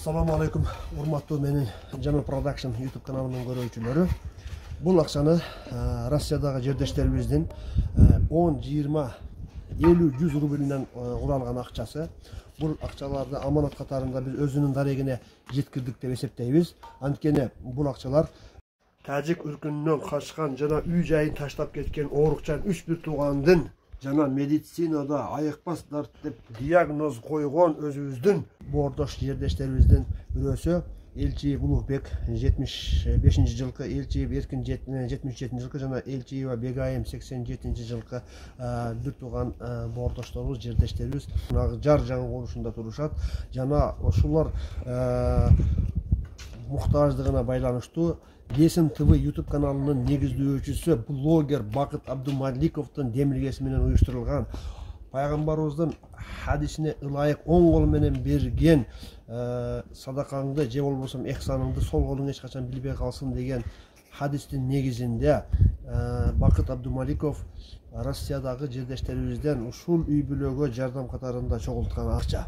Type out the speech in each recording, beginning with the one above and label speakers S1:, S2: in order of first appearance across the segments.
S1: Assalamu alaikum, урматтуу менин Jamil Production YouTube kanalынын көрүүчүлөрү. Бул акчаны Россиядагы жердештерибиздин 10, 20, 50, 100 рубльден уралган акчасы. Бул акчаларды аманат катарында биз өзүнүн дарегине жеткирдик деп эсептейбиз. Анткени бул акчалар Тажик өлкөнүнөн качкан жана үй жайын таштап кеткен оорукчан 3 туугандын жана медицинада айыкпас дарт деп диагноз койгон өзүбүздүн боордош жердештерибиздин бирөөсү Элчиев Улукбек 75-жылкы, Элчиев Эркин 77-жылкы жана Элчиева Бегайым 87-жылкы бир тууган боордошторубуз, жердештерибиз жар жаңылышында турушат жана ошолор муктаждыгына байланыштуу Есім ТВ YouTube каналынын негиздөөчүсү блогер Бакыт Абдумаликовдун демилгеси менен уюштурулган пайгамбарыбыздын хадисине ылайык оң кол менен берген садакаңды же болбосо эхсаныңды сол колуң эч качан билбей калсын деген хадистин негизинде Бакыт Абдумаликов Россиядагы жердештерибизден ушул үй бүлөгө жардам катарында чогулткан акча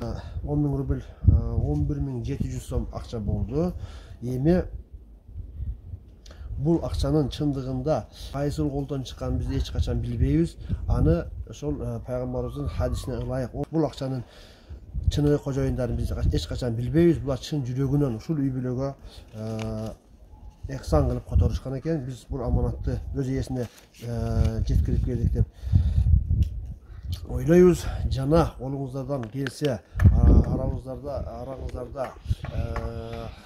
S1: 10 000 рубль 11 700 сом акча болду. Эми бул акчанын чындыгында кайсыл колдон чыкканын биз эч качан билбейбиз. Аны ошол пайгамбарыбыздын хадисине ылайык бул акчанын чыныгы кожоюндарын биз эч качан билбейбиз. Булар чын жүрөгүнөн ушул үй бүлөгө эхсан кылып которушкан экен. Биз бул аманатты өз ээсине жеткирип келдик деп ойлойбуз. Жана колуңуздардан келсе араңыздарда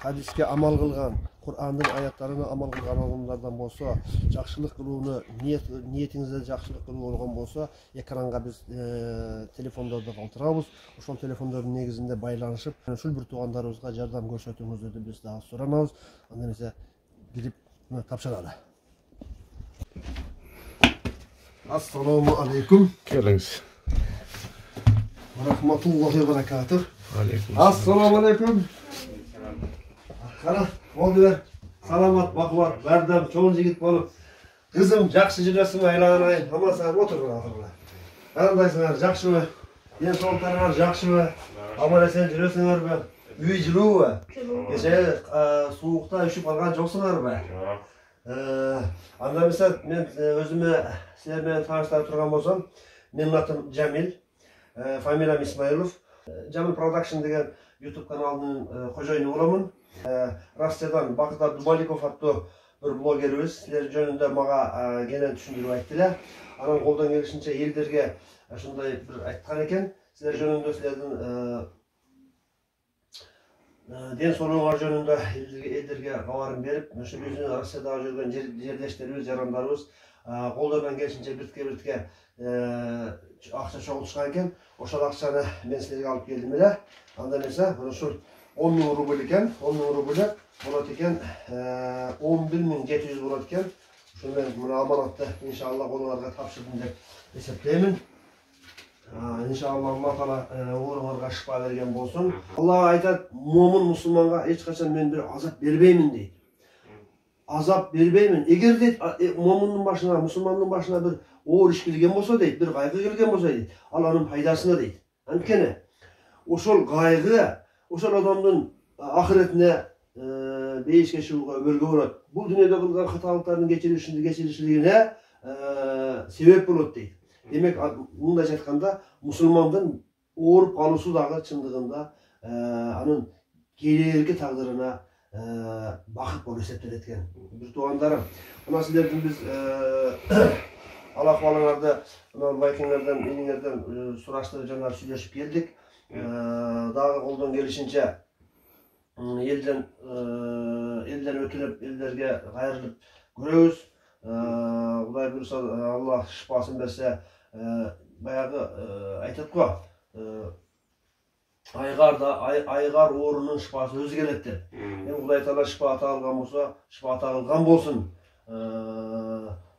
S1: хадиске амал кылган, Кур'андын аяттарына амал кылган адамдардан болсо, жакшылык кылууну ниетиңизде жакшылык кылуу болгон болсо, экранга биз телефондорду калтырабыз. Ошол телефондордун негизинде байланышып, ушул бир туугандарыбызга жардам көрсөтүңүздөр деп биз дагы суранабыз. Анда эмесе кирип тапшыралы. Assalamu alaikum.
S2: Келиңиз.
S1: Rahmatullohi ve barakatuh.
S2: Алейкум.
S1: Assalamu alaikum. Кара, болдулар. Саламат, бакубат, бардам, чоң жигит болуп. Кызым, жакшы жүрөсүңбү, айланайын. Амансыңар, отуруңар. Кандайсыңар, жакшыбы? Ден соолуктарыңар жакшыбы? Аман эсен жүрөсүңөрбү? Үй жылуубу? Кечээ суукта үшүп калган жоксуңарбы? Анда эмесе мен өзүмө силер менен тааныштырып турган болсом, менин атым Jamil, фамилиям Исмаилов. Jamil Production деген YouTube каналынын кожоюну боломун. Россиядан Бакыт Абдумаликов аттуу бир блогерибиз силер жөнүндө мага кенен түшүндүрүп айтты. Анан колдон келишинче элдерге ушундай бир айткан экен. Силер жөнүндө силердин ден соолугуңар жөнүндө элдерге кабарын берип, ошо биздин Россиядагы жүргөн жердештерибиз, жарандарыбыз колдорунан келишинче биртке акча чогултушкан экен. Ошол акчаны мен силерге алып келдим эле. Анда эмесе ушул 10 000 рубль экен. 10 000 рубль болот экен. 11 700 болот экен. Ушул мен мына аманатты иншалла колуңарга тапшырдым деп эсептеймин. İnşallah Allah Teala uğurlarga şifa vergen bolsun. Allah aytat, mumun musulmanга eç kaçan men bir azap berbeymin deydi. Azap berbeymin. Eğer deydi mumunun başına, musulmanın başına bir oğur iş gelgen bolsa deydi, bir kaygı gelgen bolsa deydi. Allah'ın faydasına deydi. Antkene oşol kaygı, oşol adamın ahiretine beyiş geçiğe ömürge uğrat. Bu dünyada kılgan hatalıklarının geçirişliğine sebep bolot deydi. Demek mundayça ayтканда musulmandын ооруп калуусу дагы чындыгында анын келерки тагдырына бакыт болуп эсептелет экен. Бир туугандарым, мына силердин биз ал акыбалыңарды лайкиңерден, мениңерден сураштырып жана сүйлөшүп келдик. Дагы колдон келишинче элден өтүнүп, элдерге кайрылып көрөбүз. Кудай буйруса Аллах шифасын берсе, баягы айтат го, айгар оорунун шифасы өзү келет деп. Мен Кудай Таала шифа ата алган болсо, шифа ата кылган болсун.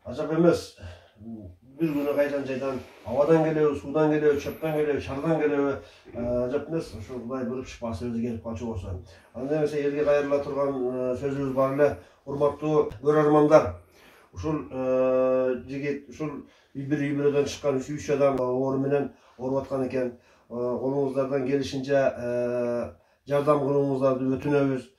S1: Ажап эмес. Бир күнү кайдан жайдан абадан келеби, суудан келеби, чөптөн келеби, шардан келеби, ажап эмес. Ошо Кудай буйруп шифасы өзү келип калчу болсун. Анда эмесе элге кайрыла турган сөзүбүз бар эле. Урматтуу көрөрмандар, ушул жигит, ушул бир үй бүлөдөн чыккан 3 адам оору менен ооруп аткан экен. Колуңуздардан келишинче jardam kılığыңыздарды ötünöbüz.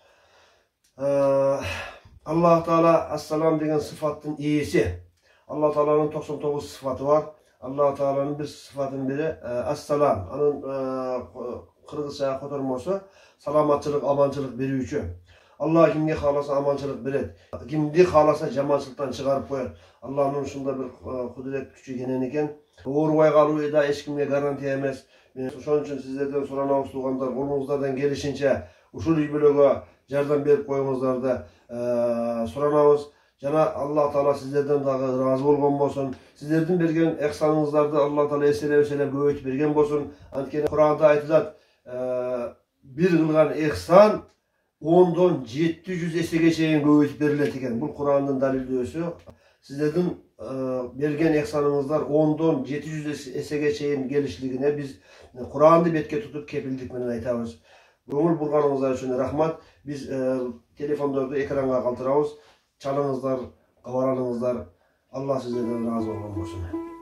S1: Allah Teala Assalam degen sıfattın iyisi. Allah Teala'nın 99 sıfatı var. Allah Teala'nın bir sıfatın biri Assalam. Anın Kırgızca kotormosu salamatçılık, amançılık berүүчү. Allah kimge halasa amançılık beret. Kimdi halasa jamançılıktan çıkarıp koyar. Allah'ın şunda bir kudret gücü genen eken. Oğurbay kalуу da hiç kimge garanti emez. Şonun için sizlerden soranabız tuğanlar, kolunuzlardan gelişince uşul üybölögө jardam berip koyuңuzlardı soranabız. Jana Allah Teala sizlerden dağı razı bolgon bolsun. Sizlerden bergen ehsanыңыздарды Allah Teala eselep көбөйтүп bergen bolsun. Antkeni Kur'an'da aytılат, bir kılgan ehsan 10'dan 700 esege çeyin көбөйтүp berilet eken. Bu Kur'an'ın dalildөөsü. Sizlerden bergen ehsanыңыздар 10'dan 700 esege çeyin gelişligine biz Kur'an'ı betke tutup kepildik menen aytabız. Көңүл бурганыңыздар үчүн рахмат. Biz telefondordu ekranга калтырабыз. Çalыңızlar, kavaralыңızlar. Allah sizlerden razı olsun.